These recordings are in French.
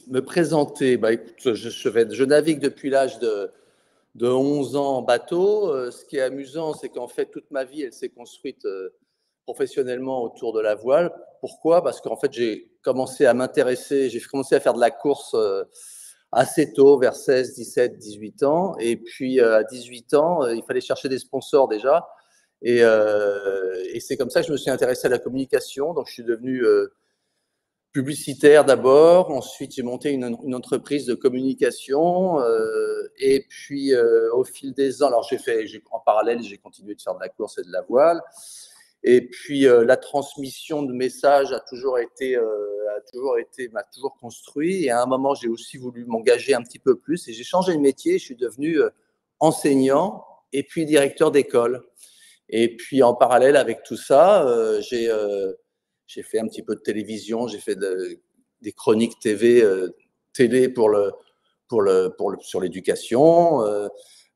Me présenter, bah, écoute, je navigue depuis l'âge de 11 ans en bateau. Ce qui est amusant, c'est qu'en fait, toute ma vie, elle s'est construite professionnellement autour de la voile. Pourquoi? Parce qu'en fait, j'ai commencé à faire de la course assez tôt, vers 16, 17, 18 ans. Et puis, à 18 ans, il fallait chercher des sponsors déjà. Et c'est comme ça que je me suis intéressé à la communication. Donc, je suis devenu publicitaire d'abord, ensuite j'ai monté une entreprise de communication, et puis au fil des ans, alors en parallèle, j'ai continué de faire de la course et de la voile, et puis la transmission de messages m'a toujours construit, et à un moment j'ai aussi voulu m'engager un petit peu plus, et j'ai changé de métier, je suis devenu enseignant et puis directeur d'école. Et puis en parallèle avec tout ça, j'ai fait un petit peu de télévision, j'ai fait des chroniques télé sur l'éducation.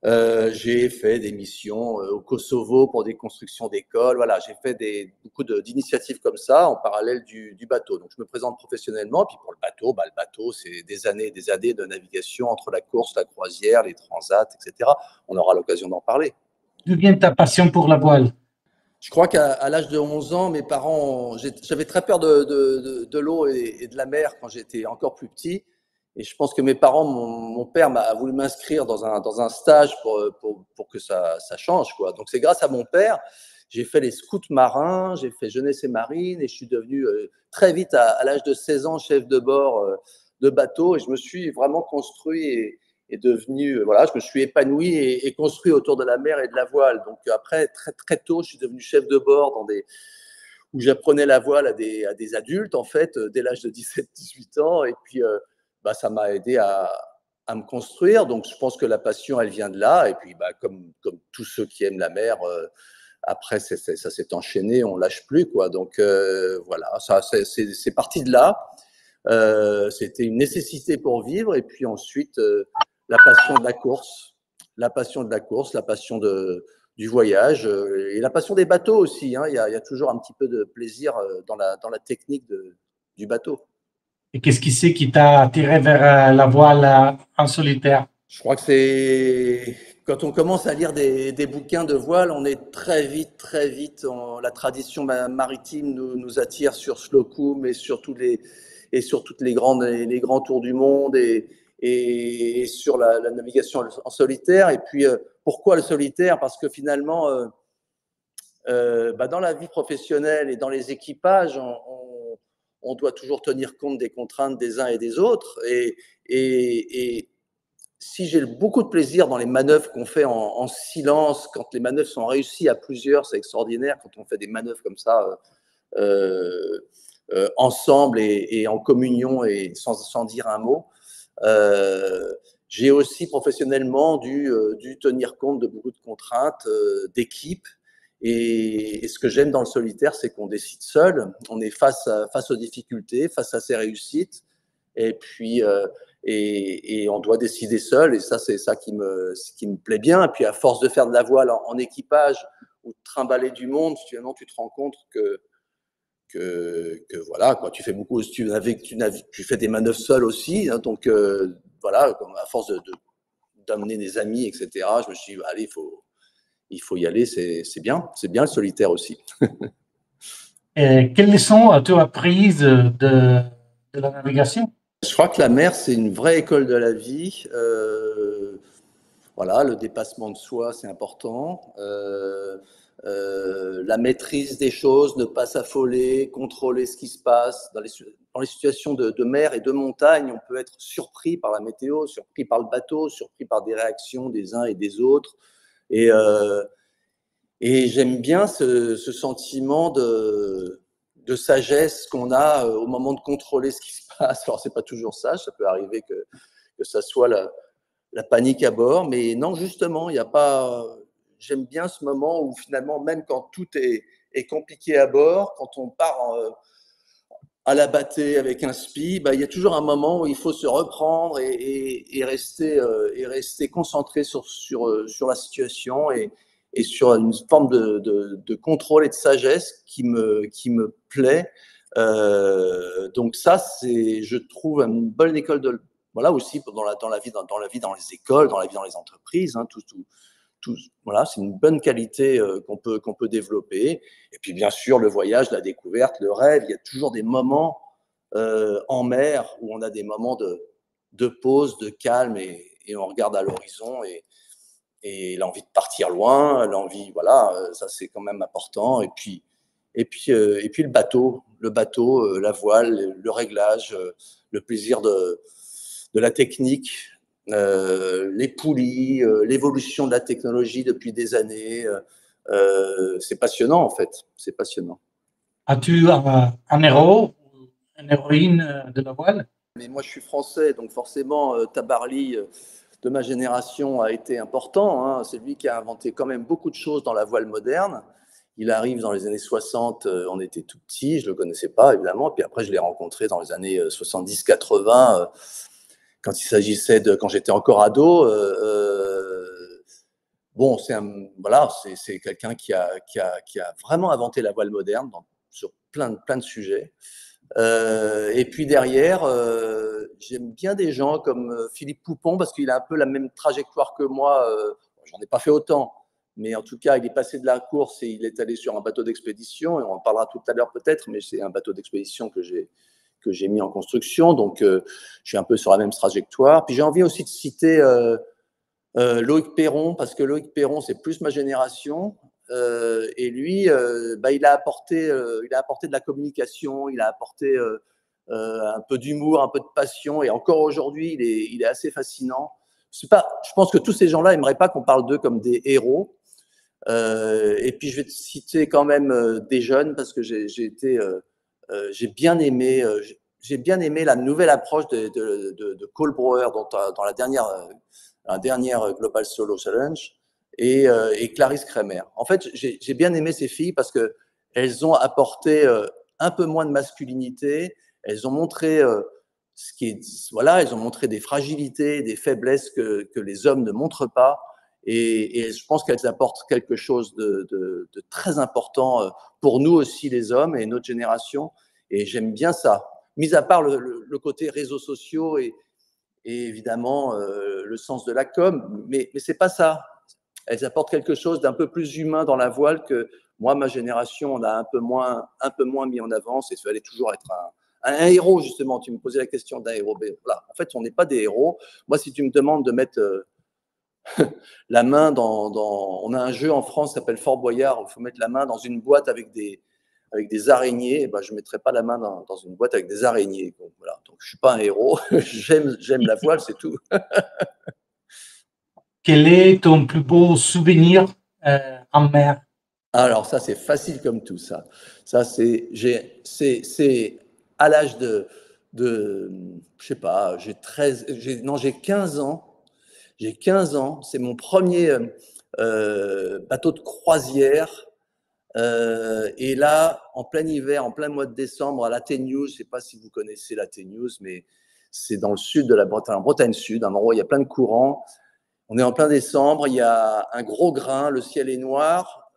J'ai fait des missions au Kosovo pour des constructions d'écoles. Voilà, j'ai fait beaucoup d'initiatives comme ça en parallèle du bateau. Donc je me présente professionnellement. Puis pour le bateau, c'est des années et des années de navigation entre la course, la croisière, les transats, etc. On aura l'occasion d'en parler. D'où vient ta passion pour la voile? Je crois qu'à l'âge de 11 ans, mes parents, j'avais très peur de l'eau et de la mer quand j'étais encore plus petit. Et je pense que mes parents, mon père a voulu m'inscrire dans un stage pour que ça change, quoi. Donc c'est grâce à mon père, j'ai fait les scouts marins, j'ai fait jeunesse et marine, et je suis devenu très vite, à l'âge de 16 ans, chef de bord de bateau. Et je me suis vraiment construit et devenu, voilà, je me suis épanoui et construit autour de la mer et de la voile. Donc après, très, très tôt, je suis devenu chef de bord où j'apprenais la voile à des adultes, en fait, dès l'âge de 17-18 ans. Et puis, ça m'a aidé à me construire. Donc, je pense que la passion, elle vient de là. Et puis, comme tous ceux qui aiment la mer, après, ça s'est enchaîné, on lâche plus, quoi. Donc, voilà, c'est parti de là. C'était une nécessité pour vivre. Et puis ensuite, la passion de la course, la passion du voyage, et la passion des bateaux aussi, hein. Il y a toujours un petit peu de plaisir dans la technique du bateau. Et qu'est-ce qui c'est qui t'a attiré vers la voile en solitaire? Je crois que c'est quand on commence à lire des bouquins de voile, on est très vite, la tradition maritime nous attire sur Slocum et sur toutes les grands tours du monde, et sur la navigation en solitaire. Et puis, pourquoi le solitaire? Parce que finalement, dans la vie professionnelle et dans les équipages, on doit toujours tenir compte des contraintes des uns et des autres. Et si j'ai beaucoup de plaisir dans les manœuvres qu'on fait en silence, quand les manœuvres sont réussies à plusieurs, c'est extraordinaire quand on fait des manœuvres comme ça ensemble et en communion et sans dire un mot. J'ai aussi professionnellement dû tenir compte de beaucoup de contraintes d'équipe. Et ce que j'aime dans le solitaire, c'est qu'on décide seul, on est face aux difficultés, face à ses réussites, et puis et on doit décider seul, et ça, c'est ça qui me plaît bien. Et puis à force de faire de la voile en équipage ou de trimballer du monde, finalement, tu te rends compte que voilà, quoi, tu fais beaucoup, tu fais des manœuvres seul aussi, hein. Donc voilà, à force d'amener des amis, etc., je me suis dit, allez, il faut y aller, c'est bien le solitaire aussi. Et quelles leçons as-tu apprises de la navigation? Je crois que la mer, c'est une vraie école de la vie. Voilà, le dépassement de soi, c'est important. La maîtrise des choses, ne pas s'affoler, contrôler ce qui se passe. Dans les situations de mer et de montagne, on peut être surpris par la météo, surpris par le bateau, surpris par des réactions des uns et des autres. Et, euh, et j'aime bien ce sentiment de sagesse qu'on a au moment de contrôler ce qui se passe. Alors, c'est pas toujours sage, ça peut arriver que ça soit la panique à bord, mais non, justement, il y a pas. J'aime bien ce moment où finalement, même quand tout est compliqué à bord, quand on part à la bâtée avec un spi, il y a toujours un moment où il faut se reprendre et rester concentré sur la situation et sur une forme de contrôle et de sagesse qui me plaît Donc ça, c'est, je trouve, une bonne école de, voilà, aussi dans la vie dans les écoles, dans la vie dans les entreprises, hein, voilà, c'est une bonne qualité qu'on peut développer. Et puis bien sûr, le voyage, la découverte, le rêve, il y a toujours des moments en mer où on a des moments de pause, de calme, et on regarde à l'horizon, et l'envie de partir loin, l'envie, voilà, ça c'est quand même important. Et puis le bateau, la voile, le réglage, le plaisir de la technique, les poulies, l'évolution de la technologie depuis des années. C'est passionnant en fait, c'est passionnant. As-tu un héros, une héroïne de la voile? Mais moi je suis français, donc forcément Tabarly de ma génération a été important, hein. C'est lui qui a inventé quand même beaucoup de choses dans la voile moderne. Il arrive dans les années 60, on était tout petit, je ne le connaissais pas évidemment, puis après je l'ai rencontré dans les années 70-80, quand il s'agissait quand j'étais encore ado. Bon, voilà, c'est quelqu'un qui a vraiment inventé la voile moderne sur plein de sujets. Et puis derrière, j'aime bien des gens comme Philippe Poupon, parce qu'il a un peu la même trajectoire que moi. J'en ai pas fait autant, mais en tout cas, il est passé de la course et il est allé sur un bateau d'expédition, et on en parlera tout à l'heure peut-être, mais c'est un bateau d'expédition que j'ai mis en construction, donc je suis un peu sur la même trajectoire. Puis j'ai envie aussi de citer Loïc Perron, parce que Loïc Perron, c'est plus ma génération. Et lui, il a apporté de la communication, il a apporté un peu d'humour, un peu de passion, et encore aujourd'hui, il est assez fascinant. Je pense que tous ces gens-là n'aimeraient pas qu'on parle d'eux comme des héros. Et puis, je vais te citer quand même des jeunes, parce que j'ai bien aimé la nouvelle approche de Cole Brouwer dans la dernière Global Solo Challenge, et Clarisse Kremer. En fait, j'ai bien aimé ces filles parce qu'elles ont apporté un peu moins de masculinité. Elles ont montré voilà, elles ont montré des fragilités, des faiblesses que les hommes ne montrent pas. Et je pense qu'elles apportent quelque chose de très important pour nous aussi, les hommes, et notre génération. Et j'aime bien ça. Mis à part le côté réseaux sociaux et évidemment le sens de la com, mais c'est pas ça. Elles apportent quelque chose d'un peu plus humain dans la voile que moi, ma génération, on a un peu moins mis en avant. Il fallait toujours être un héros, justement. Tu me posais la question d'un héros. Voilà. En fait, on n'est pas des héros. Moi, si tu me demandes de mettre la main on a un jeu en France qui s'appelle Fort Boyard, où il faut mettre la main dans une boîte avec des araignées, et ben, je ne mettrai pas la main dans une boîte avec des araignées. Donc, voilà. Donc, je ne suis pas un héros. J'aime la voile, c'est tout. Quel est ton plus beau souvenir en mer? Alors, ça, c'est facile comme tout, ça. Ça, c'est à l'âge je sais pas, j'ai 15 ans. J'ai 15 ans. C'est mon premier bateau de croisière. Et là, en plein hiver, en plein mois de décembre, à la News, je ne sais pas si vous connaissez la News, mais c'est dans le sud de la Bretagne, en Bretagne Sud, un endroit où il y a plein de courants. On est en plein décembre, il y a un gros grain, le ciel est noir.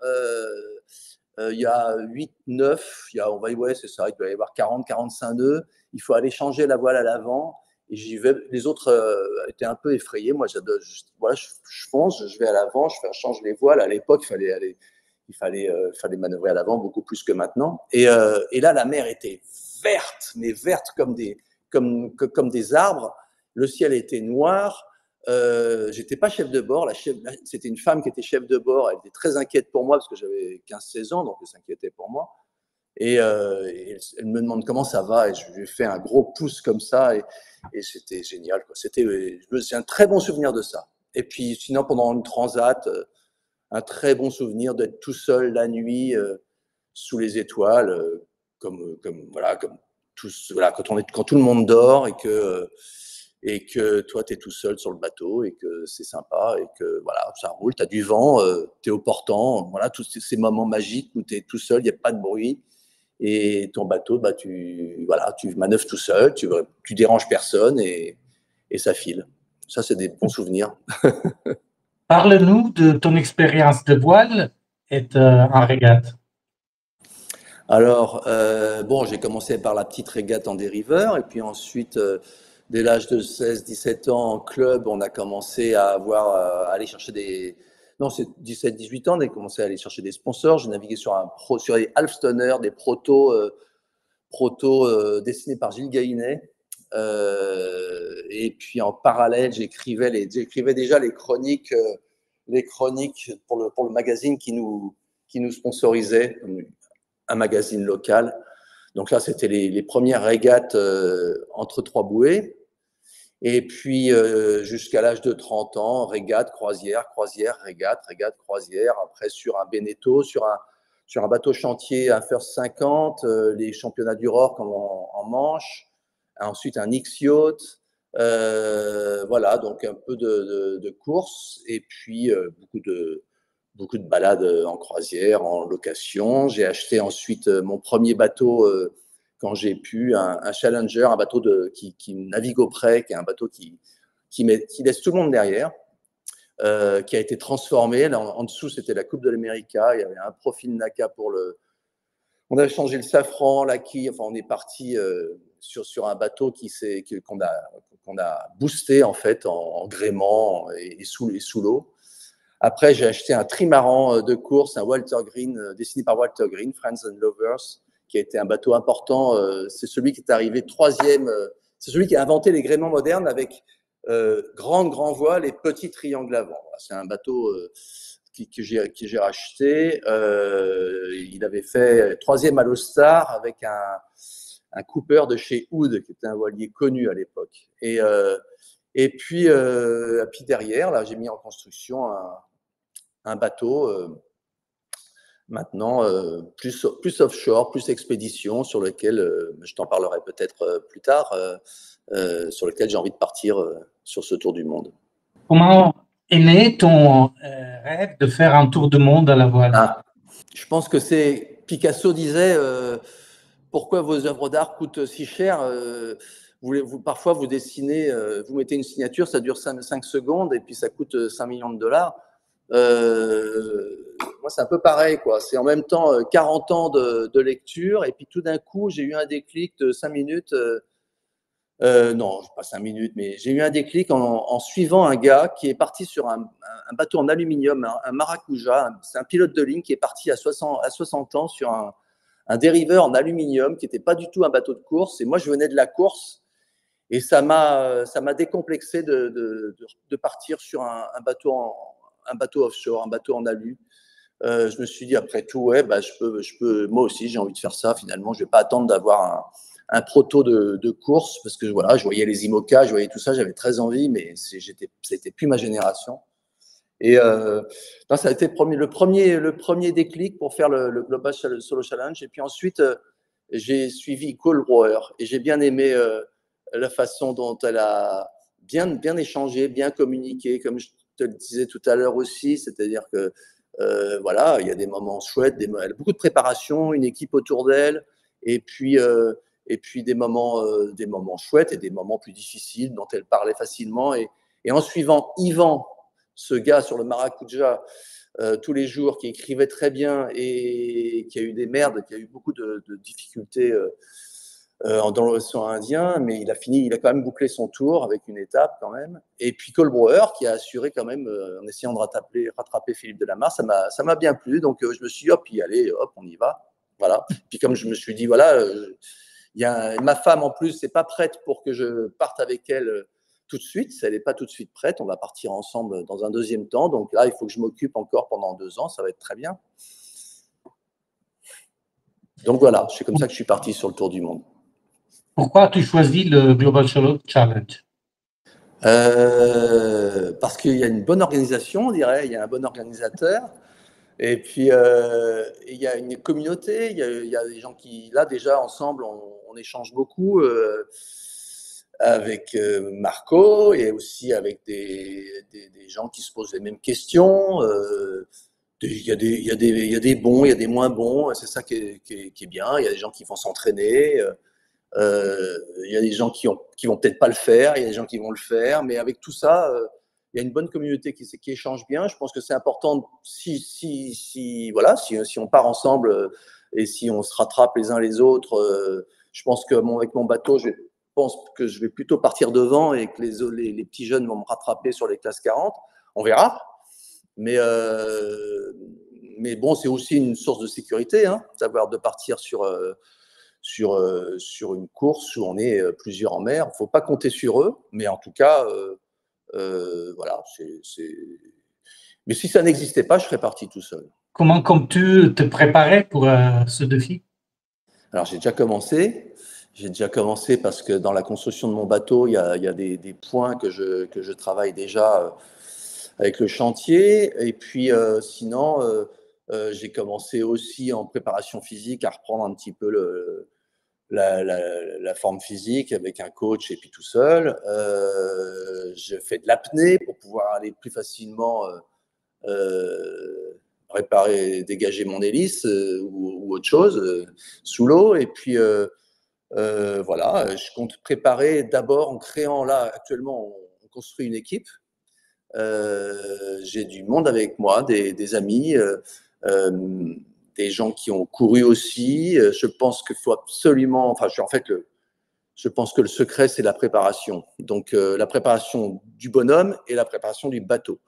Il y a 8, 9, ouais, c'est ça, il doit y avoir 40, 45 nœuds. Il faut aller changer la voile à l'avant. Et j'y vais. Les autres étaient un peu effrayés. Moi, voilà, je fonce, je vais à l'avant, je change les voiles. À l'époque, il fallait manœuvrer à l'avant beaucoup plus que maintenant. Et là, la mer était verte, mais verte comme des arbres. Le ciel était noir. J'étais pas chef de bord. C'était une femme qui était chef de bord. Elle était très inquiète pour moi parce que j'avais 15-16 ans, donc elle s'inquiétait pour moi. Et elle me demande comment ça va, et je lui ai fait un gros pouce comme ça, et c'était génial, quoi. C'est un très bon souvenir de ça. Et puis sinon, pendant une transat, un très bon souvenir d'être tout seul la nuit sous les étoiles, voilà, comme voilà, quand tout le monde dort, et que toi, tu es tout seul sur le bateau, et que c'est sympa, et que voilà, ça roule, tu as du vent, tu es au portant, voilà, tous ces moments magiques où tu es tout seul, il n'y a pas de bruit, et ton bateau, tu manœuvres tout seul, tu déranges personne, et ça file. Ça, c'est des bons souvenirs. Parle-nous de ton expérience de voile et en régate. Alors, bon, j'ai commencé par la petite régate en dériveur, et puis ensuite, dès l'âge de 16-17 ans en club, on a commencé à à aller chercher des. Non, c'est 17-18 ans, on a commencé à aller chercher des sponsors. J'ai navigué sur les Halfstoner, des protos dessinés par Gilles Gainet. Et puis en parallèle, j'écrivais déjà les chroniques pour le magazine qui nous sponsorisait, un magazine local. Donc là, c'était les premières régates entre trois bouées. Et puis, jusqu'à l'âge de 30 ans, régate, croisière, croisière, régate, régate, croisière. Après, sur un Beneteau, sur un bateau chantier, un First 50, les championnats du Rock en Manche. Ensuite, un X-Yacht. Voilà, donc un peu de course. Et puis, beaucoup de balades en croisière, en location. J'ai acheté ensuite mon premier bateau quand j'ai pu, un Challenger, un bateau qui navigue au près, qui est un bateau qui laisse tout le monde derrière, qui a été transformé. Là, en dessous, c'était la Coupe de l'América. Il y avait un profil NACA pour le. On a changé le safran, la quille. Enfin, on est parti sur un bateau qu'on a boosté en fait en gréement et sous l'eau. Après, j'ai acheté un trimaran de course, un Walter Green, dessiné par Walter Green, Friends and Lovers, qui a été un bateau important. C'est celui qui est arrivé troisième. C'est celui qui a inventé les gréements modernes avec grand voile et petit triangle avant. C'est un bateau que j'ai racheté. Il avait fait troisième à l'Ostar avec un Cooper de chez Hood, qui était un voilier connu à l'époque. Et puis derrière, là, j'ai mis en construction un bateau maintenant plus offshore, plus expédition, sur lequel, je t'en parlerai peut-être plus tard, sur lequel j'ai envie de partir sur ce tour du monde. Comment est né ton rêve de faire un tour du monde à la voile? Je pense que Picasso disait pourquoi vos œuvres d'art coûtent si cher. Parfois, vous dessinez, vous mettez une signature, ça dure 5 secondes et puis ça coûte 5 millions de dollars. Moi, c'est un peu pareil, quoi. C'est en même temps 40 ans de lecture, et puis tout d'un coup, j'ai eu un déclic de 5 minutes. Non, pas 5 minutes, mais j'ai eu un déclic en suivant un gars qui est parti sur un bateau en aluminium, un Maracuja. C'est un pilote de ligne qui est parti à 60 ans sur un dériveur en aluminium qui n'était pas du tout un bateau de course. Et moi, je venais de la course. Et ça m'a décomplexé de partir sur un bateau offshore, un bateau en alu. Je me suis dit, après tout, ouais, bah, moi aussi, j'ai envie de faire ça. Finalement, je ne vais pas attendre d'avoir un proto de course, parce que voilà, je voyais les IMOCA, je voyais tout ça, j'avais très envie, mais c'était plus ma génération. Et non, ça a été le premier déclic pour faire le Global Solo Challenge. Et puis ensuite, j'ai suivi Cole Brouwer, et j'ai bien aimé la façon dont elle a bien échangé, bien communiqué, comme je te le disais tout à l'heure aussi, c'est-à-dire que voilà, il y a des moments chouettes, elle a beaucoup de préparation, une équipe autour d'elle, et puis des moments chouettes et des moments plus difficiles dont elle parlait facilement. Et en suivant Yvan, ce gars sur le Maracuja, tous les jours, qui écrivait très bien et qui a eu des merdes, qui a eu beaucoup de difficultés dans l'océan Indien, mais il a quand même bouclé son tour avec une étape quand même. Et puis Cole Brouwer qui a assuré quand même en essayant de rattraper Philippe Delamare, ça m'a bien plu. Donc je me suis dit, hop, allez, hop, on y va. Voilà. Puis comme je me suis dit, voilà, ma femme en plus, c'est pas prête pour que je parte avec elle tout de suite. Elle n'est pas tout de suite prête. On va partir ensemble dans un deuxième temps. Donc là, il faut que je m'occupe encore pendant 2 ans. Ça va être très bien. Donc voilà, c'est comme ça que je suis parti sur le tour du monde. Pourquoi as-tu choisi le Global Solo Challenge? Parce qu'il y a une bonne organisation, on dirait, il y a un bon organisateur, et puis il y a une communauté, il y a des gens qui, là déjà ensemble, on échange beaucoup avec Marco, et aussi avec des gens qui se posent les mêmes questions. Il y a des bons, il y a des moins bons, c'est ça qui est bien. Il y a des gens qui vont s'entraîner. Il y a des gens qui vont peut-être pas le faire, il y a des gens qui vont le faire, mais avec tout ça, il y a une bonne communauté qui échange bien. Je pense que c'est important, voilà, si on part ensemble, et si on se rattrape les uns les autres, je pense qu'avec mon bateau, je pense que je vais plutôt partir devant et que les petits jeunes vont me rattraper sur les classes 40. On verra. Mais bon, c'est aussi une source de sécurité, hein, savoir de partir sur une course où on est plusieurs en mer. Il ne faut pas compter sur eux, mais en tout cas, voilà. Mais si ça n'existait pas, je serais parti tout seul. Comment comptes-tu te préparer pour ce défi? Alors, j'ai déjà commencé. J'ai déjà commencé parce que dans la construction de mon bateau, il y a des points que je travaille déjà avec le chantier. Et puis, sinon, j'ai commencé aussi en préparation physique à reprendre un petit peu la forme physique avec un coach et puis tout seul. Je fais de l'apnée pour pouvoir aller plus facilement réparer, dégager mon hélice ou autre chose sous l'eau. Et puis, voilà, je compte préparer d'abord en créant, là, actuellement, on construit une équipe. J'ai du monde avec moi, des amis, des gens qui ont couru aussi. Je pense qu'il faut absolument, enfin, je pense que le secret, c'est la préparation. Donc, la préparation du bonhomme et la préparation du bateau.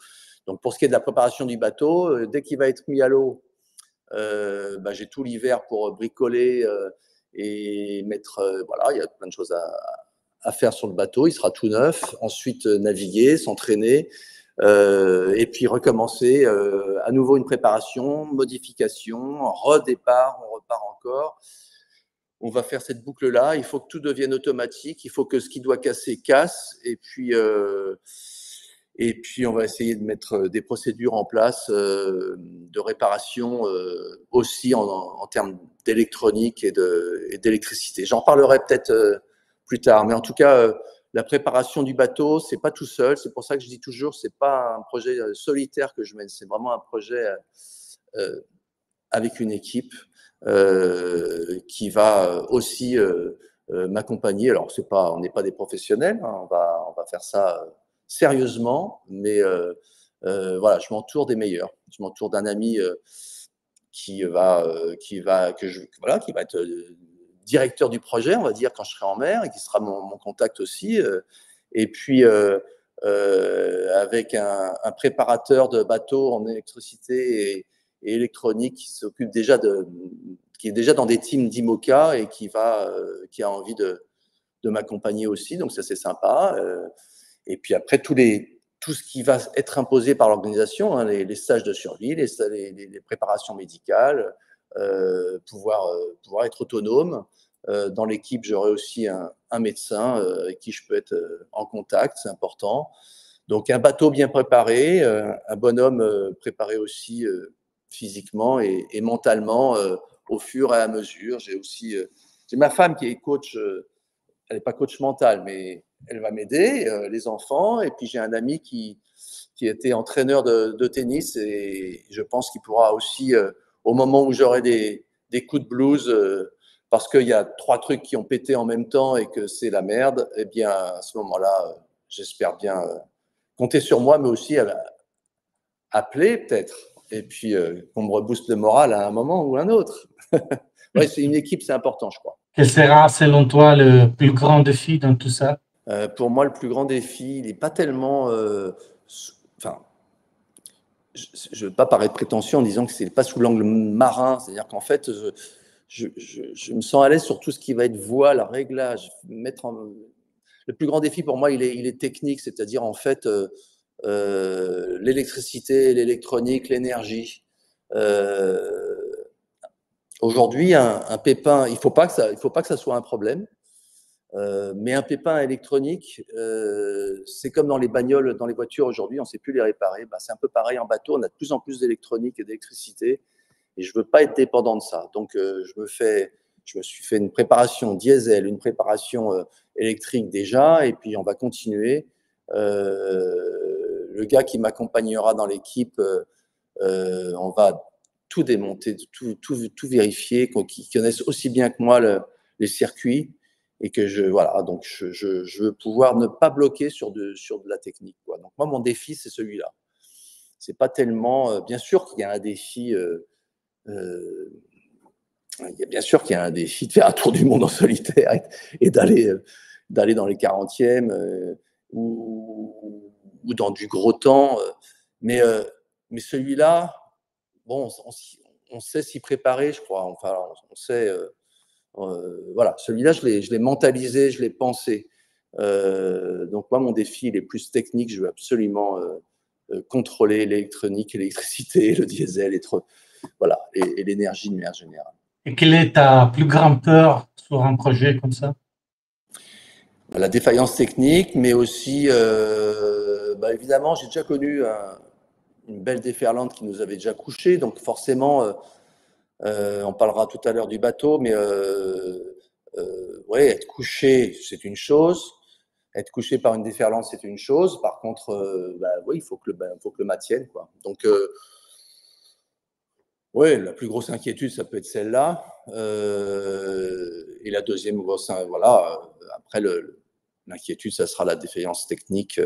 Donc, pour ce qui est de la préparation du bateau, dès qu'il va être mis à l'eau, j'ai tout l'hiver pour bricoler et mettre. Voilà, il y a plein de choses à faire sur le bateau. Il sera tout neuf. Ensuite, naviguer, s'entraîner. Et puis recommencer à nouveau une préparation, modification, redépart, on repart encore. On va faire cette boucle-là. Il faut que tout devienne automatique. Il faut que ce qui doit casser casse. Et puis on va essayer de mettre des procédures en place de réparation aussi en termes d'électronique et d'électricité. J'en parlerai peut-être plus tard. Mais en tout cas, la préparation du bateau, c'est pas tout seul. C'est pour ça que je dis toujours, c'est pas un projet solitaire que je mène. C'est vraiment un projet avec une équipe qui va aussi m'accompagner. Alors, on n'est pas des professionnels, hein, on va faire ça sérieusement, mais voilà, je m'entoure des meilleurs. Je m'entoure d'un ami qui va être directeur du projet, on va dire, quand je serai en mer, et qui sera mon contact aussi. Et puis, avec un préparateur de bateaux en électricité et électronique qui est déjà dans des teams d'IMOCA et qui a envie de m'accompagner aussi. Donc, ça, c'est sympa. Et puis après, tout ce qui va être imposé par l'organisation, hein, les stages de survie, les préparations médicales, pouvoir être autonome. Dans l'équipe, j'aurai aussi un médecin avec qui je peux être en contact, c'est important. Donc un bateau bien préparé, un bonhomme préparé aussi physiquement et mentalement au fur et à mesure. J'ai ma femme qui est coach, elle n'est pas coach mental, mais elle va m'aider, les enfants. Et puis j'ai un ami qui était entraîneur de tennis et je pense qu'il pourra aussi, au moment où j'aurai des coups de blues, parce qu'il y a 3 trucs qui ont pété en même temps et que c'est la merde, eh bien à ce moment-là, j'espère bien compter sur moi, mais aussi appeler peut-être. Et puis qu'on me rebooste le moral à un moment ou à un autre. Ouais, c'est une équipe, c'est important, je crois. Quel sera, selon toi, le plus grand défi dans tout ça? Pour moi, le plus grand défi, il n'est pas tellement. Enfin, je ne veux pas paraître prétentieux en disant que ce n'est pas sous l'angle marin. C'est-à-dire qu'en fait, je me sens à l'aise sur tout ce qui va être voile, réglage. Le plus grand défi pour moi, il est technique, c'est-à-dire en fait l'électricité, l'électronique, l'énergie. Aujourd'hui, un pépin, il ne faut pas que ça soit un problème. Mais un pépin électronique, c'est comme dans les bagnoles, dans les voitures aujourd'hui, on ne sait plus les réparer. C'est un peu pareil en bateau, on a de plus en plus d'électronique et d'électricité, et je ne veux pas être dépendant de ça. Donc, je me suis fait une préparation diesel, une préparation électrique déjà, et puis on va continuer. Le gars qui m'accompagnera dans l'équipe, on va tout démonter, tout vérifier, qu'ils connaissent aussi bien que moi les circuits. Et que voilà, donc je veux pouvoir ne pas bloquer sur de la technique, quoi. Donc moi, mon défi, c'est celui-là. C'est pas tellement, bien sûr qu'il y a un défi il y a bien sûr qu'il y a un défi de faire un tour du monde en solitaire et d'aller dans les 40e ou dans du gros temps. Mais celui-là, bon, on sait s'y préparer, je crois. Enfin, on sait. Voilà, celui-là, je l'ai mentalisé, je l'ai pensé. Donc moi, mon défi, il est plus technique. Je veux absolument contrôler l'électronique, l'électricité, le diesel, voilà, et l'énergie de manière générale. Et quelle est ta plus grande peur sur un projet comme ça? La défaillance technique, mais aussi, évidemment, j'ai déjà connu une belle déferlante qui nous avait déjà couchés, donc forcément, on parlera tout à l'heure du bateau, mais ouais, être couché, c'est une chose. Être couché par une déferlante, c'est une chose. Par contre, oui, il faut que le mât tienne, quoi. Donc, ouais, la plus grosse inquiétude, ça peut être celle-là. Et la deuxième grosse, voilà. Après, l'inquiétude, ça sera la défaillance technique.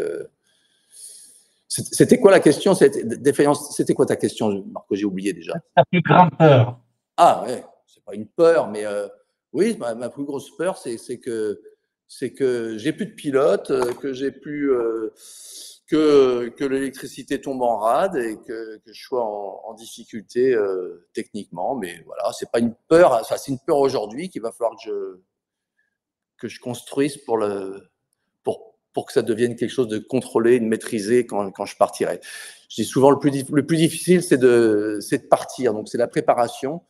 C'était quoi la question? C'était quoi ta question, Marco? J'ai oublié déjà. Ta plus grande peur? Ah ouais, c'est pas une peur, mais oui, ma plus grosse peur, c'est que j'ai plus de pilote, que j'ai plus que l'électricité tombe en rade et que je sois en difficulté techniquement. Mais voilà, c'est pas une peur. Enfin, c'est une peur aujourd'hui qu'il va falloir que je construise pour que ça devienne quelque chose de contrôlé, de maîtrisé quand je partirai. Je dis souvent le plus difficile, c'est de partir. Donc c'est la préparation.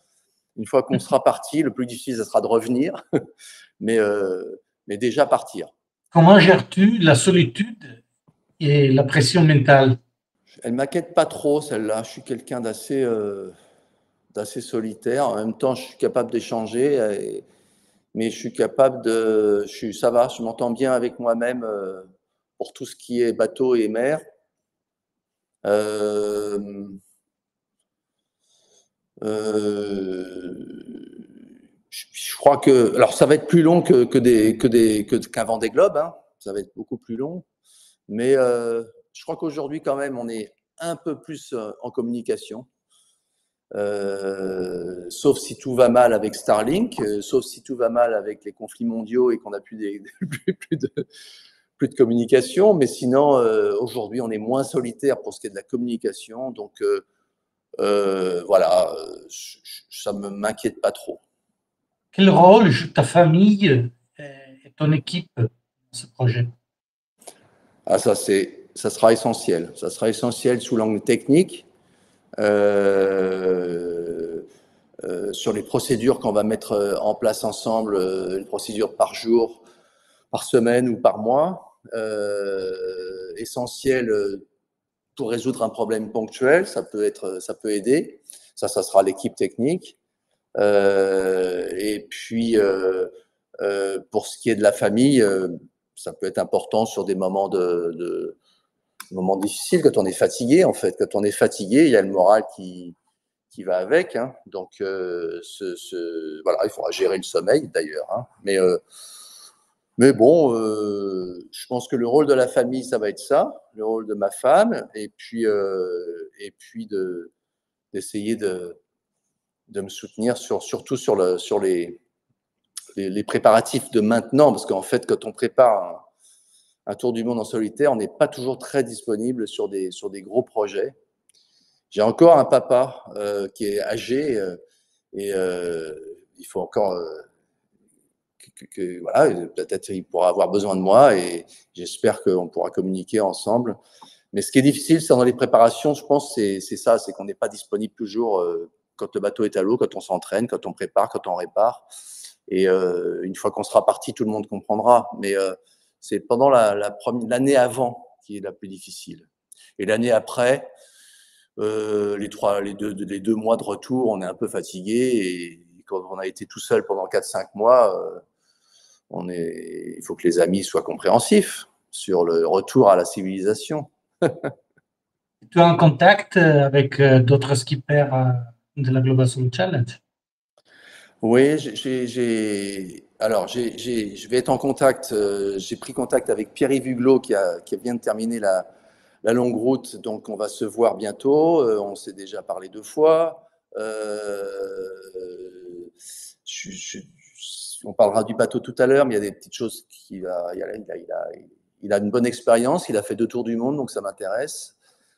Une fois qu'on sera parti, le plus difficile, ça sera de revenir, mais déjà partir. Comment gères-tu la solitude et la pression mentale? Elle ne m'inquiète pas trop, celle-là. Je suis quelqu'un d'assez solitaire. En même temps, je suis capable d'échanger, mais je suis capable ça va, je m'entends bien avec moi-même pour tout ce qui est bateau et mer. Euh, je crois que, alors ça va être plus long qu'un Vendée Globe, hein. Ça va être beaucoup plus long, mais je crois qu'aujourd'hui quand même on est un peu plus en communication, sauf si tout va mal avec Starlink, sauf si tout va mal avec les conflits mondiaux et qu'on n'a plus, plus de communication, mais sinon aujourd'hui on est moins solitaire pour ce qui est de la communication, donc voilà, ça ne m'inquiète pas trop. Quel rôle joue ta famille et ton équipe dans ce projet? Ah, ça sera essentiel. Ça sera essentiel sous l'angle technique, sur les procédures qu'on va mettre en place ensemble, les procédures par jour, par semaine ou par mois. Essentiel pour résoudre un problème ponctuel, ça peut aider. Ça sera l'équipe technique. Et puis, pour ce qui est de la famille, ça peut être important sur des moments moments difficiles, quand on est fatigué, en fait. Quand on est fatigué, il y a le moral qui va avec, hein. Donc, voilà, il faudra gérer le sommeil, d'ailleurs, hein. Mais bon, je pense que le rôle de la famille, ça va être ça, le rôle de ma femme, et puis d'essayer de me soutenir surtout sur les préparatifs de maintenant, parce qu'en fait, quand on prépare un tour du monde en solitaire, on n'est pas toujours très disponible sur des gros projets. J'ai encore un papa qui est âgé et il faut encore voilà, peut-être il pourra avoir besoin de moi et j'espère qu'on pourra communiquer ensemble. Mais ce qui est difficile, c'est dans les préparations, je pense, c'est ça, c'est qu'on n'est pas disponible toujours quand le bateau est à l'eau, quand on s'entraîne, quand on prépare, quand on répare. Et une fois qu'on sera parti, tout le monde comprendra. Mais c'est pendant l'année avant qui est la plus difficile. Et l'année après, les deux mois de retour, on est un peu fatigué. Et quand on a été tout seul pendant 4-5 mois, il faut que les amis soient compréhensifs sur le retour à la civilisation. Tu es en contact avec d'autres skippers de la Global Solo Challenge? Oui, alors je vais être en contact. J'ai pris contact avec Pierre-Yves Huglot qui vient de terminer la longue route, donc on va se voir bientôt. On s'est déjà parlé 2 fois. on parlera du bateau tout à l'heure, mais il y a des petites choses il a une bonne expérience. Il a fait 2 tours du monde, donc ça m'intéresse.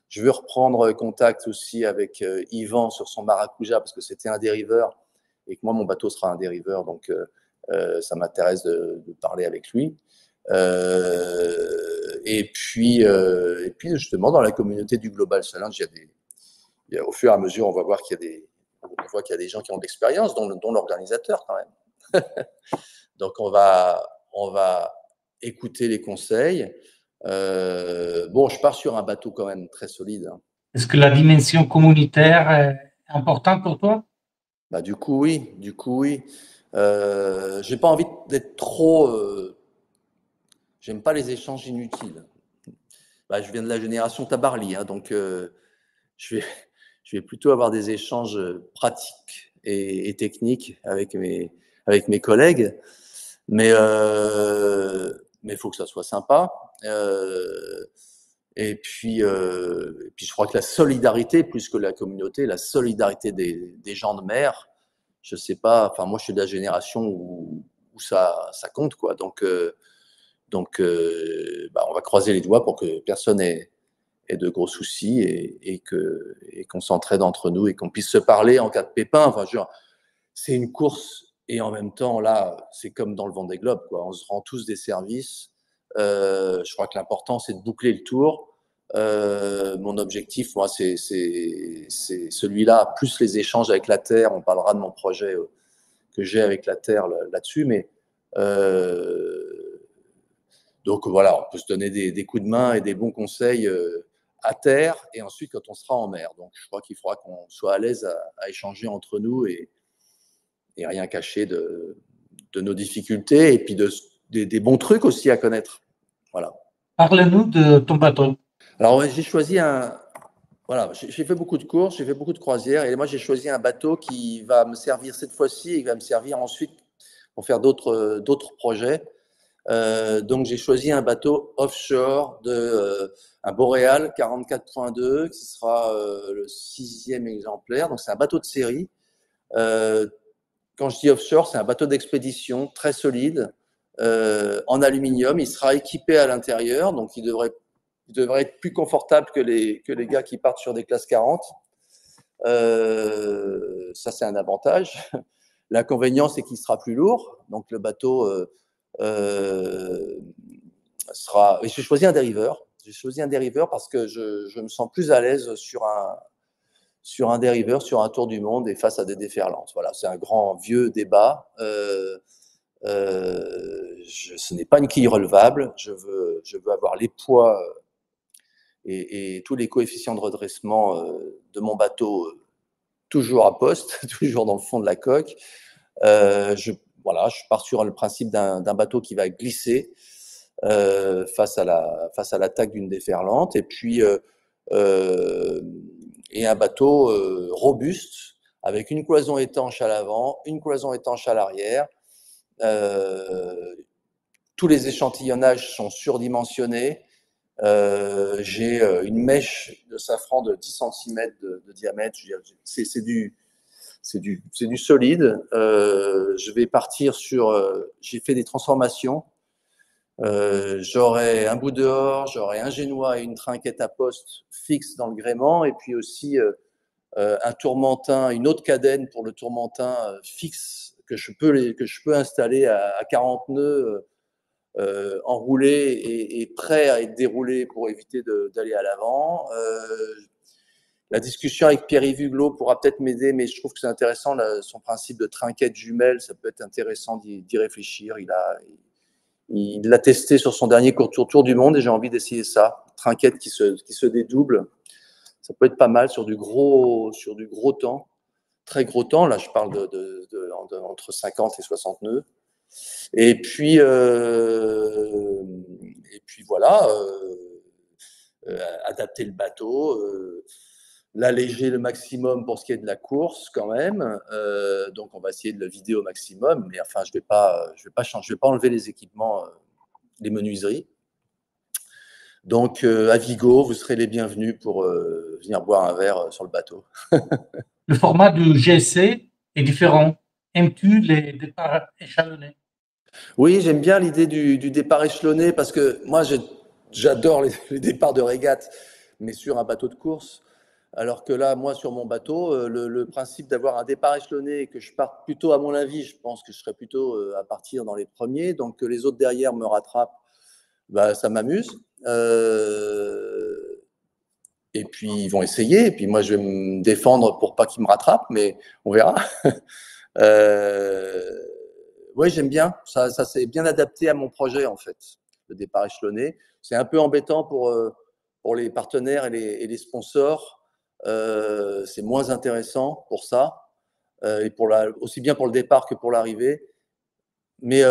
Je veux reprendre contact aussi avec Yvan sur son Maracuja, parce que c'était un dériveur, et que moi, mon bateau sera un dériveur, donc ça m'intéresse de parler avec lui. Et puis, justement, dans la communauté du Global Challenge, au fur et à mesure, on va voir qu'il y a des gens qui ont de l'expérience, dont l'organisateur quand même. Donc, on va écouter les conseils. Bon, je pars sur un bateau quand même très solide. Hein. Est-ce que la dimension communautaire est importante pour toi? Bah, du coup, oui. J'ai pas envie d'être trop. J'aime pas les échanges inutiles. Bah, je viens de la génération Tabarly, hein, donc je vais plutôt avoir des échanges pratiques et techniques avec mes collègues. Mais il faut que ça soit sympa. Et puis, je crois que la solidarité, plus que la communauté, la solidarité des gens de mer, je sais pas, enfin, moi, je suis de la génération où ça compte, quoi. Donc, on va croiser les doigts pour que personne ait de gros soucis et qu'on s'entraide entre nous et qu'on puisse se parler en cas de pépin. Enfin, c'est une course et en même temps, là, c'est comme dans le Vendée Globe, quoi. On se rend tous des services. Je crois que l'important, c'est de boucler le tour. Mon objectif, moi, c'est celui-là, plus les échanges avec la Terre. On parlera de mon projet que j'ai avec la Terre là-dessus, mais donc voilà, on peut se donner des coups de main et des bons conseils à terre et ensuite quand on sera en mer. Donc je crois qu'il faudra qu'on soit à l'aise à échanger entre nous et rien cacher de nos difficultés et puis des bons trucs aussi à connaître. Voilà. Parle-nous de ton bateau. Alors j'ai choisi voilà, j'ai fait beaucoup de courses, j'ai fait beaucoup de croisières et moi j'ai choisi un bateau qui va me servir cette fois-ci et qui va me servir ensuite pour faire d'autres projets. Donc j'ai choisi un bateau offshore un Boréal 44.2 qui sera le 6e exemplaire. Donc c'est un bateau de série. Quand je dis offshore, c'est un bateau d'expédition très solide en aluminium. Il sera équipé à l'intérieur, donc il devrait être plus confortable que les gars qui partent sur des classes 40. Ça c'est un avantage. L'inconvénient c'est qu'il sera plus lourd. Donc le bateau j'ai choisi un dériveur. J'ai choisi un dériveur parce que je me sens plus à l'aise sur un dériveur, sur un tour du monde et face à des déferlantes. Voilà, c'est un grand vieux débat. Ce n'est pas une quille relevable. Je veux avoir les poids et tous les coefficients de redressement de mon bateau toujours à poste, toujours dans le fond de la coque. Je pars sur le principe d'un bateau qui va glisser face à l'attaque d'une déferlante et puis et un bateau robuste avec une cloison étanche à l'avant, une cloison étanche à l'arrière. Tous les échantillonnages sont surdimensionnés. J'ai une mèche de safran de 10 cm de diamètre. C'est du solide. Je vais partir j'ai fait des transformations. J'aurai un bout dehors, j'aurai un génois et une trinquette à poste fixe dans le gréement, et puis aussi un tourmentin, une autre cadène pour le tourmentin fixe que je peux installer à 40 nœuds enroulé et prêt à être déroulé pour éviter d'aller à l'avant. La discussion avec Pierre-Yves Huglot pourra peut-être m'aider, mais je trouve que c'est intéressant, son principe de trinquette jumelle, ça peut être intéressant d'y réfléchir. Il l'a testé sur son dernier tour du monde et j'ai envie d'essayer ça. Trinquette qui se dédouble, ça peut être pas mal sur du gros temps, très gros temps. Là, je parle entre 50 et 60 nœuds. Et puis voilà, adapter le bateau, l'alléger le maximum pour ce qui est de la course quand même. Donc on va essayer de le vider au maximum, mais enfin je vais pas enlever les équipements, les menuiseries. Donc à Vigo, vous serez les bienvenus pour venir boire un verre sur le bateau. Le format du GSC est différent. Aimes-tu les départs échelonnés? Oui, j'aime bien l'idée du départ échelonné parce que moi, j'adore les départs de régate, mais sur un bateau de course. Alors que là, moi, sur mon bateau, le principe d'avoir un départ échelonné et que je parte plutôt, à mon avis, je pense que je serais plutôt à partir dans les premiers, donc que les autres derrière me rattrapent, bah, ça m'amuse. Et puis, ils vont essayer, et puis moi, je vais me défendre pour pas qu'ils me rattrapent, mais on verra. Euh, oui, j'aime bien. Ça c'est bien adapté à mon projet, en fait, le départ échelonné. C'est un peu embêtant pour les partenaires et les sponsors. C'est moins intéressant pour ça, et aussi bien pour le départ que pour l'arrivée. Mais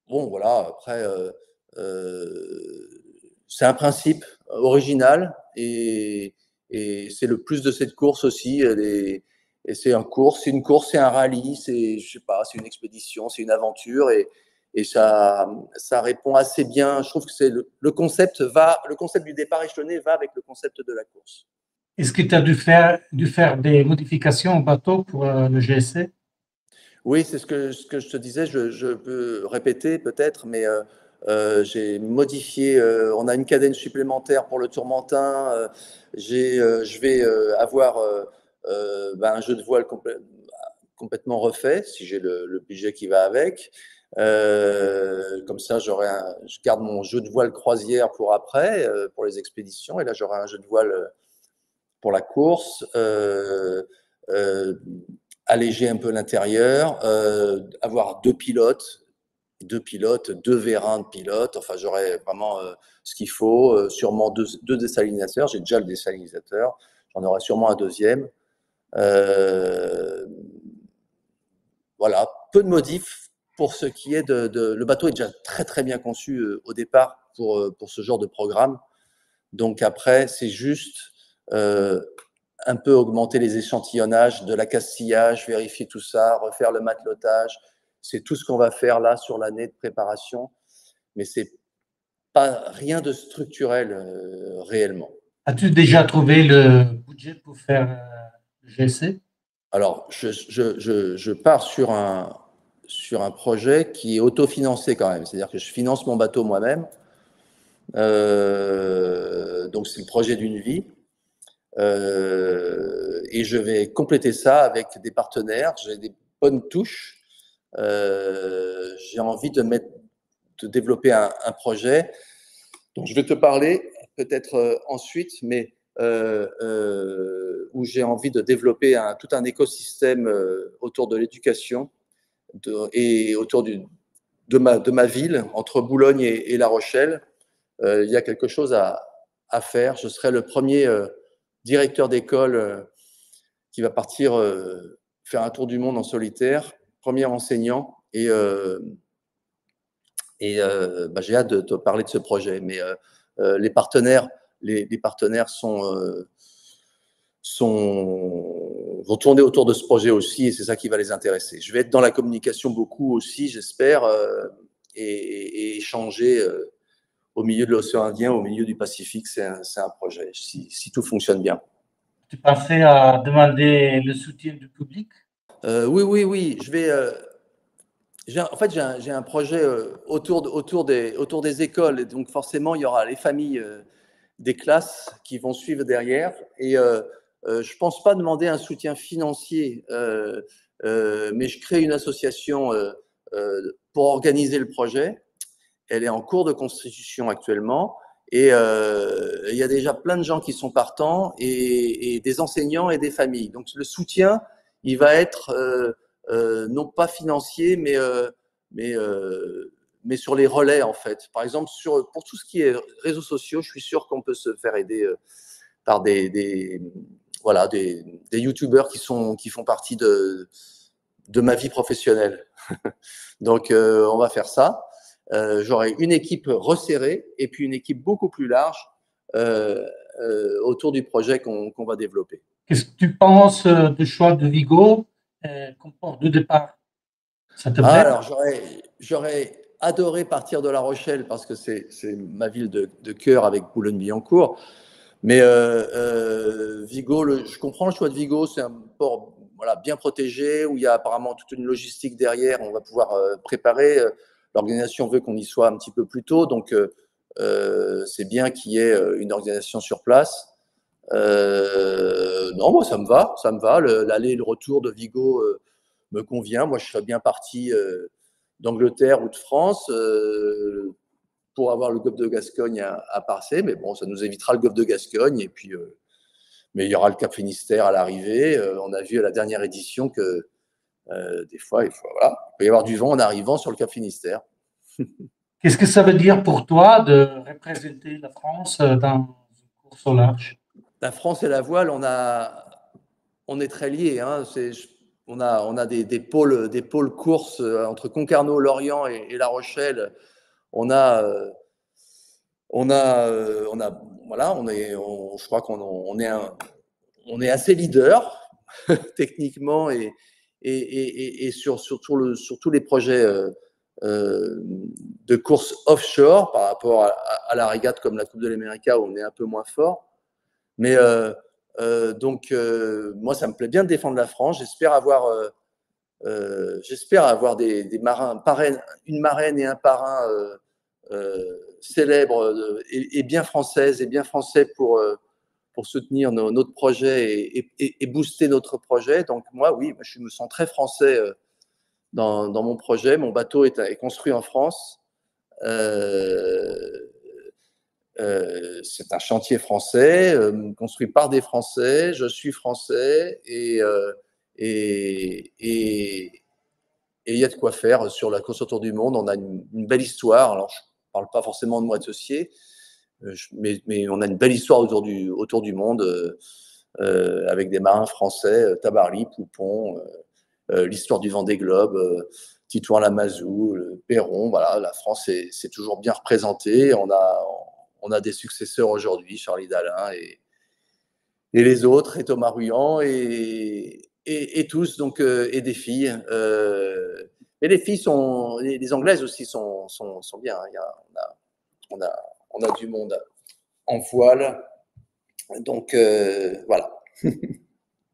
bon, voilà, après, c'est un principe original et c'est le plus de cette course aussi. Et c'est une course, c'est un rallye, je sais pas, c'est une expédition, c'est une aventure et ça répond assez bien. Je trouve que le concept du départ échelonné va avec le concept de la course. Est-ce que tu as dû faire des modifications au bateau pour le GSC? Oui, c'est ce que je te disais, je peux répéter peut-être, mais j'ai modifié, on a une cadenne supplémentaire pour le tourmentin, je vais avoir ben, un jeu de voile complètement refait, si j'ai le budget qui va avec. Comme ça, je garde mon jeu de voile croisière pour après, pour les expéditions, et là j'aurai un jeu de voile pour la course. Euh, Alléger un peu l'intérieur, avoir deux pilotes, deux vérins de pilotes. Enfin, j'aurais vraiment ce qu'il faut. Sûrement deux dessalinateurs. J'ai déjà le dessalinisateur. J'en aurai sûrement un deuxième. Euh, voilà, peu de modifs pour ce qui est le bateau est déjà très très bien conçu au départ pour ce genre de programme. Donc après, c'est juste un peu augmenter les échantillonnages, de l'accastillage, vérifier tout ça, refaire le matelotage. C'est tout ce qu'on va faire là sur l'année de préparation, mais c'est pas rien de structurel réellement. As-tu déjà trouvé le budget pour faire le GSC? Alors, je pars sur un projet qui est autofinancé quand même, c'est-à-dire que je finance mon bateau moi-même. Donc, c'est le projet d'une vie. Et je vais compléter ça avec des partenaires. J'ai des bonnes touches. J'ai envie de développer un projet dont je vais te parler peut-être ensuite, mais où j'ai envie de développer tout un écosystème autour de l'éducation et autour de ma ville, entre Boulogne et La Rochelle. Il y a quelque chose à faire. Je serai le premier directeur d'école qui va partir faire un tour du monde en solitaire, premier enseignant. Bah, j'ai hâte de te parler de ce projet. Mais les partenaires, les partenaires vont tourner autour de ce projet aussi, et c'est ça qui va les intéresser. Je vais être dans la communication beaucoup aussi, j'espère, et échanger au milieu de l'océan Indien, au milieu du Pacifique. C'est un projet, si tout fonctionne bien. Tu pensais à demander le soutien du public? Oui, oui, oui. En fait, j'ai un projet autour des écoles. Et donc, forcément, il y aura les familles des classes qui vont suivre derrière. Et je ne pense pas demander un soutien financier, mais je crée une association pour organiser le projet. Elle est en cours de constitution actuellement. Et il y a déjà plein de gens qui sont partants et des enseignants et des familles. Donc, le soutien, il va être non pas financier, mais, euh, mais sur les relais, en fait. Par exemple, pour tout ce qui est réseaux sociaux, je suis sûr qu'on peut se faire aider par voilà, des youtubeurs qui font partie de ma vie professionnelle. Donc, on va faire ça. J'aurai une équipe resserrée et puis une équipe beaucoup plus large autour du projet qu'on va développer. Qu'est-ce que tu penses du choix de Vigo comme port de départ? Ça te plaît? Alors, j'aurais adoré partir de La Rochelle parce que c'est ma ville de cœur avec Boulogne-Billancourt. Mais Vigo, je comprends le choix de Vigo, c'est un port voilà, bien protégé, où il y a apparemment toute une logistique derrière. On va pouvoir préparer. L'organisation veut qu'on y soit un petit peu plus tôt, donc c'est bien qu'il y ait une organisation sur place. Non, moi, ça me va, ça me va. L'aller et le retour de Vigo me convient. Moi, je serais bien parti d'Angleterre ou de France pour avoir le golfe de Gascogne à passer, mais bon, ça nous évitera le golfe de Gascogne. Et puis, mais il y aura le Cap Finistère à l'arrivée. On a vu à la dernière édition que des fois, voilà, il peut y avoir du vent en arrivant sur le Cap Finistère. Qu'est-ce que ça veut dire pour toi de représenter la France dans une course au large? La France et la voile, on est très liés. Hein. On a des pôles courses entre Concarneau, Lorient et La Rochelle. On a, voilà, je crois on est assez leader techniquement et sur tous les projets de course offshore par rapport à la régate comme la Coupe de l'Amérique où on est un peu moins fort. Mais donc, moi, ça me plaît bien de défendre la France. J'espère avoir des marins, une marraine et un parrain célèbres et bien françaises et bien français pour soutenir notre projet et booster notre projet. Donc, moi, oui, je me sens très français dans mon projet. Mon bateau est construit en France. C'est un chantier français, construit par des Français. Je suis français et il y a de quoi faire sur la course autour du monde. On a une belle histoire. Alors, je ne parle pas forcément de Moitessier, mais on a une belle histoire autour du monde avec des marins français, Tabarly, Poupon, l'histoire du Vendée Globe, Titouan-Lamazou, Perron. Voilà, la France c'est toujours bien représentée. On a des successeurs aujourd'hui, Charlie Dalin et les autres, et Thomas Ruyant, et tous, donc, et des filles. Mais les filles les Anglaises aussi sont bien. On a du monde en voile. Donc, voilà.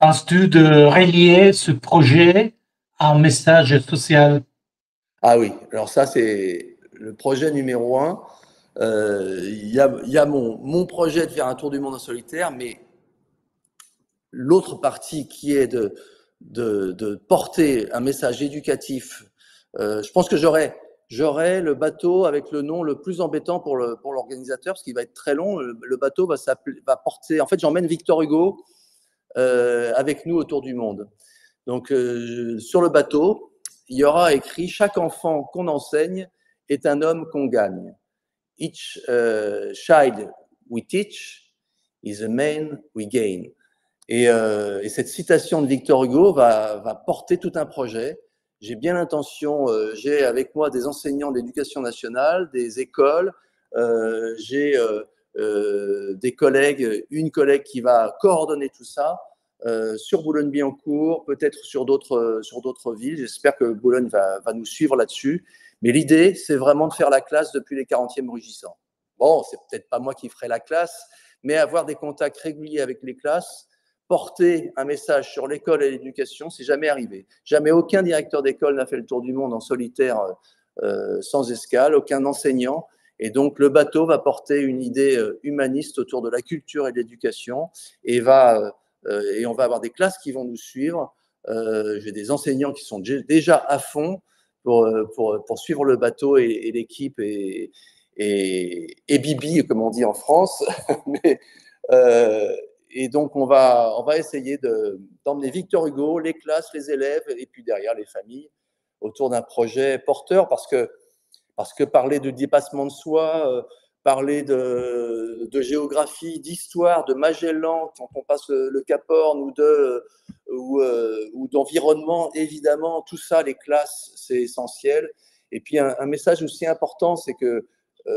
Penses-tu de relier ce projet à un message social? Ah oui, alors ça, c'est le projet numéro un. Il y a mon projet de faire un tour du monde en solitaire, mais l'autre partie qui est de porter un message éducatif. Je pense que j'aurai le bateau avec le nom le plus embêtant pour l'organisateur, parce qu'il va être très long. Le bateau va porter. En fait, j'emmène Victor Hugo avec nous autour du monde. Donc, sur le bateau, il y aura écrit: chaque enfant qu'on enseigne est un homme qu'on gagne. Each child we teach is a man we gain. Et cette citation de Victor Hugo va porter tout un projet. J'ai bien l'intention, j'ai avec moi des enseignants d'éducation nationale, des écoles, j'ai des collègues, une collègue qui va coordonner tout ça sur Boulogne-Billancourt, peut-être sur d'autres villes. J'espère que Boulogne va nous suivre là-dessus. Mais l'idée, c'est vraiment de faire la classe depuis les 40e rugissants. Bon, c'est peut-être pas moi qui ferai la classe, mais avoir des contacts réguliers avec les classes, porter un message sur l'école et l'éducation, c'est jamais arrivé. Jamais aucun directeur d'école n'a fait le tour du monde en solitaire sans escale, aucun enseignant. Et donc, le bateau va porter une idée humaniste autour de la culture et de l'éducation et on va avoir des classes qui vont nous suivre. J'ai des enseignants qui sont déjà à fond pour suivre le bateau et l'équipe et Bibi, comme on dit en France. Mais, et donc, on va essayer d'emmener Victor Hugo, les classes, les élèves et puis derrière les familles autour d'un projet porteur parce que parler de dépassement de soi, parler de géographie, d'histoire, de Magellan quand on passe le Cap Horn ou d'environnement, évidemment, tout ça, les classes, c'est essentiel. Et puis un message aussi important, c'est que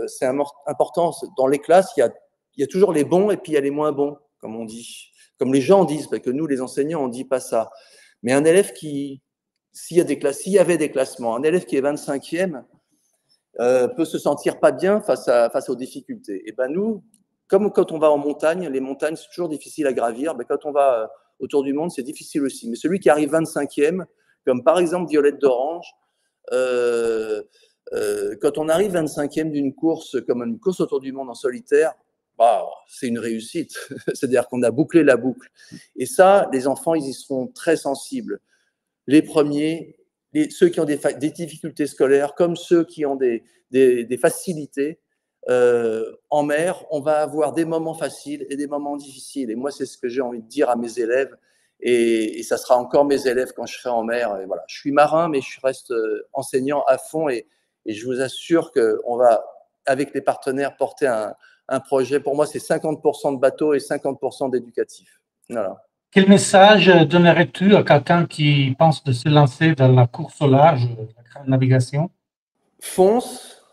c'est important dans les classes, il y a toujours les bons et puis il y a les moins bons, comme on dit, comme les gens disent, parce que nous, les enseignants, on ne dit pas ça. Mais un élève s'il y avait des classements, un élève qui est 25e, peut se sentir pas bien face aux difficultés. Et ben nous, comme quand on va en montagne, les montagnes c'est toujours difficile à gravir, mais quand on va autour du monde, c'est difficile aussi. Mais celui qui arrive 25e, comme par exemple Violette d'Orange, quand on arrive 25e d'une course, comme une course autour du monde en solitaire, bah, c'est une réussite. C'est-à-dire qu'on a bouclé la boucle. Et ça, les enfants, ils y seront très sensibles. Les premiers, ceux qui ont des difficultés scolaires, comme ceux qui ont des facilités, en mer, on va avoir des moments faciles et des moments difficiles. Et moi, c'est ce que j'ai envie de dire à mes élèves. Et ça sera encore mes élèves quand je serai en mer. Et voilà. Je suis marin, mais je reste enseignant à fond. Et je vous assure qu'on va, avec les partenaires, porter un projet. Pour moi, c'est 50% de bateau et 50% d'éducatif. Voilà. Quel message donnerais-tu à quelqu'un qui pense de se lancer dans la course au large, la grande navigation? Fonce,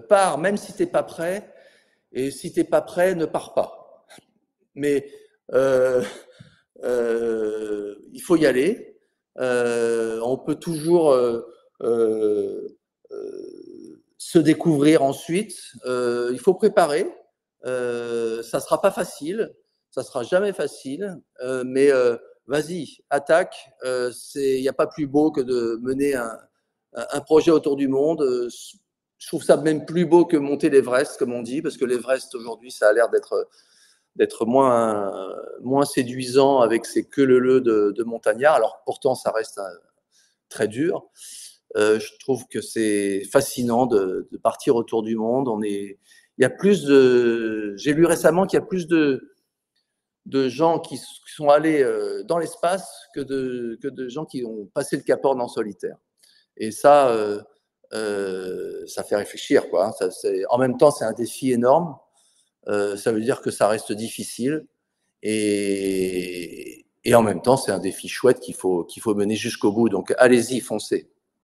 pars, même si tu n'es pas prêt. Et si tu n'es pas prêt, ne pars pas. Mais il faut y aller. On peut toujours se découvrir ensuite. Il faut préparer. Ça sera pas facile. Ça sera jamais facile. Mais vas-y, attaque. Il n'y a pas plus beau que de mener un projet autour du monde. Je trouve ça même plus beau que monter l'Everest, comme on dit, parce que l'Everest aujourd'hui, ça a l'air d'être moins séduisant avec ses queue-leu-leu de montagnards. Alors pourtant, ça reste très dur. Je trouve que c'est fascinant de partir autour du monde. Il y a plus de. J'ai lu récemment qu'il y a plus de gens qui sont allés dans l'espace que de gens qui ont passé le Cap Horn en solitaire. Et ça fait réfléchir, quoi. En même temps, c'est un défi énorme. Ça veut dire que ça reste difficile. Et en même temps, c'est un défi chouette qu'il faut mener jusqu'au bout. Donc, allez-y, foncez.